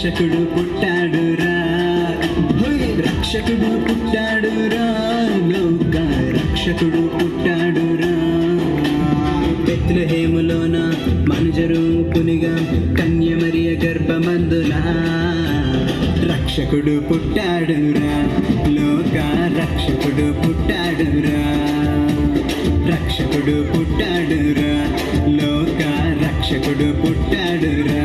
రక్షకుడు పుట్టాడురా, రక్షకుడు పుట్టాడురా, లోక రక్షకుడు పుట్టాడురా. బెత్లెహేములోన మనుజరూపునిగా కన్య మరియ గర్భమందున రక్షకుడు పుట్టాడురా, లోక రక్షకుడు పుట్టాడురా. రక్షకుడు పుట్టాడురా, లోక రక్షకుడు పుట్టాడురా.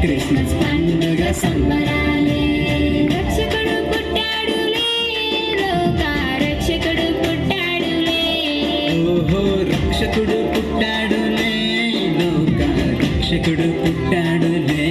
క్రిస్మస్ పండుగ సంబరాలే, రక్షకుడు పుట్టాడులే, లోక రక్షకుడు పుట్టాడులే. ఓహో రక్షకుడు పుట్టాడులే, లోక రక్షకుడు పుట్టాడులే.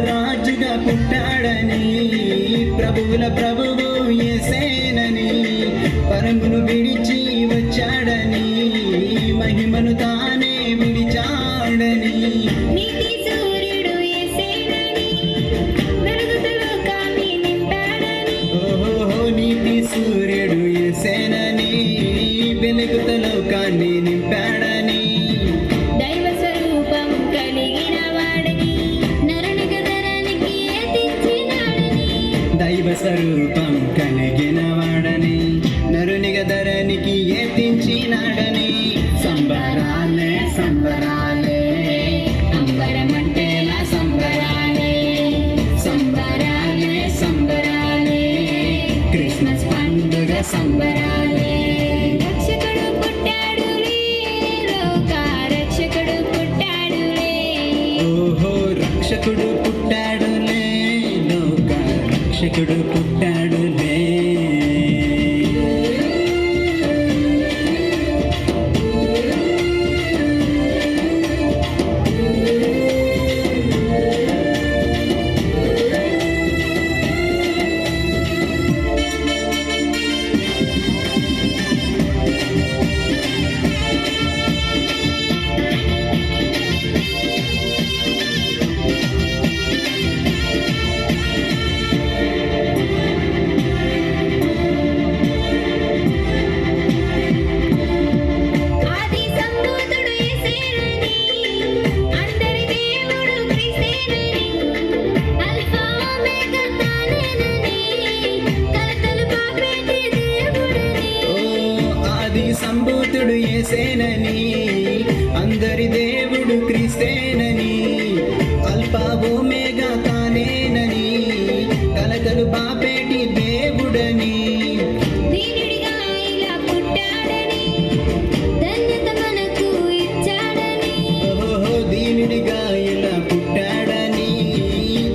రాజుగా పుట్టాడని, ప్రభువుల ప్రభువు యేసేనని, పరమును విడిచి వచ్చాడని, మహిమను తానే విడిచాడని. నీతి సూర్యుడు యేసేనని, వెలుగుతో లోకాన్ని నింపాడని. ఓహో నీతి సూర్యుడు యేసేనని, వెలుగుతో లోకాన్ని నింపాడని. దైవ స్వరూపం కలిగిన వాడని, దైవ స్వరూపం కలిగిన వాడని, నరునిగ ధరణికి ఎత్తించినాడని. సంబరాలే సంబరాలే, అంబరమంటేలా సంబరాలే, సంబరాలే సంబరాలే, క్రిస్మస్ పండుగ సంబరాలే. రక్షకుడు పుట్టాడులే, లోక రక్షకుడు పుట్టాడులే. ఓహో రక్షకుడు పుట్టాడులే, లోక రక్షకుడు పుట్టాడులే. సంభూతుడు యేసేనని, అందరి దేవుడు క్రీస్తేనని, అల్ఫా ఓమేగా తానేనని, కలకలు పాపేటి దేవుడని. దీనుడిగా ఇలా పుట్టాడని, ధన్యత మనకు ఇచ్చాడని. ఓహో దీనుడిగా ఇలా పుట్టాడని,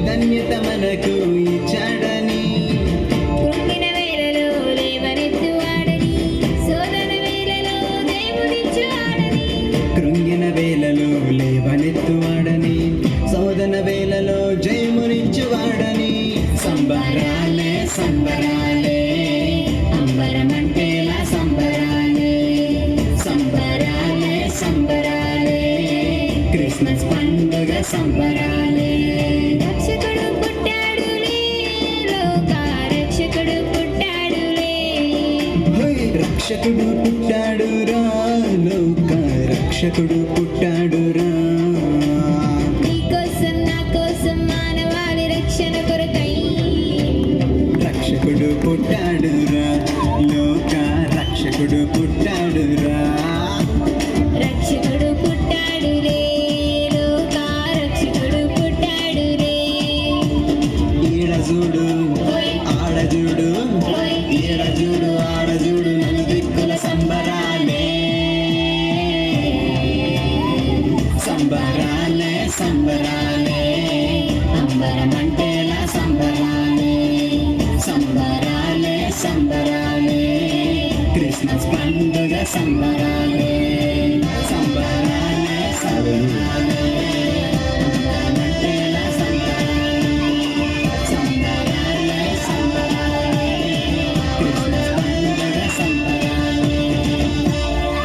ధన్యత మనకు ఇచ్చాడని. కృంగిన వేళలో లేవనెత్తువాడని, శోధన వేళలో దేవునిచ్చువాడని. కృంగిన వేళలో లేవనెత్తువాడని, శోధన వేళలో జయమునిచ్చువాడని. సంబరాలే సంబరాలే, అంబరమంటేలా సంబరాలే, సంబరాలే సంబరాలే, క్రిస్మస్ పండుగ సంబరాలే. రక్షకుడు రక్షకుడు పుట్టాడురా, లోక రక్షకుడు పుట్టాడురా. నీకోసం నా కోసం మానవాళి రక్షణ కొరకై రక్షకుడు పుట్టాడురా, లోక రక్షకుడు పుట్టాడురా. రక్షకుడు పుట్టాడు రే, లోక రక్షకుడు పుట్టాడు రే. ఈడజూడు ఆడజూడు, ఈడజూడు ఆడజూడు నలుదిక్కుల సంబరాలే, సంబరాలే సంబరాలే. అంబరమంటేలా సంబరాలే, సంబరాలే సంబరాలే. క్రిస్మస్ పండుగ సంబరాలే, సంబరాలే సంబరాలే.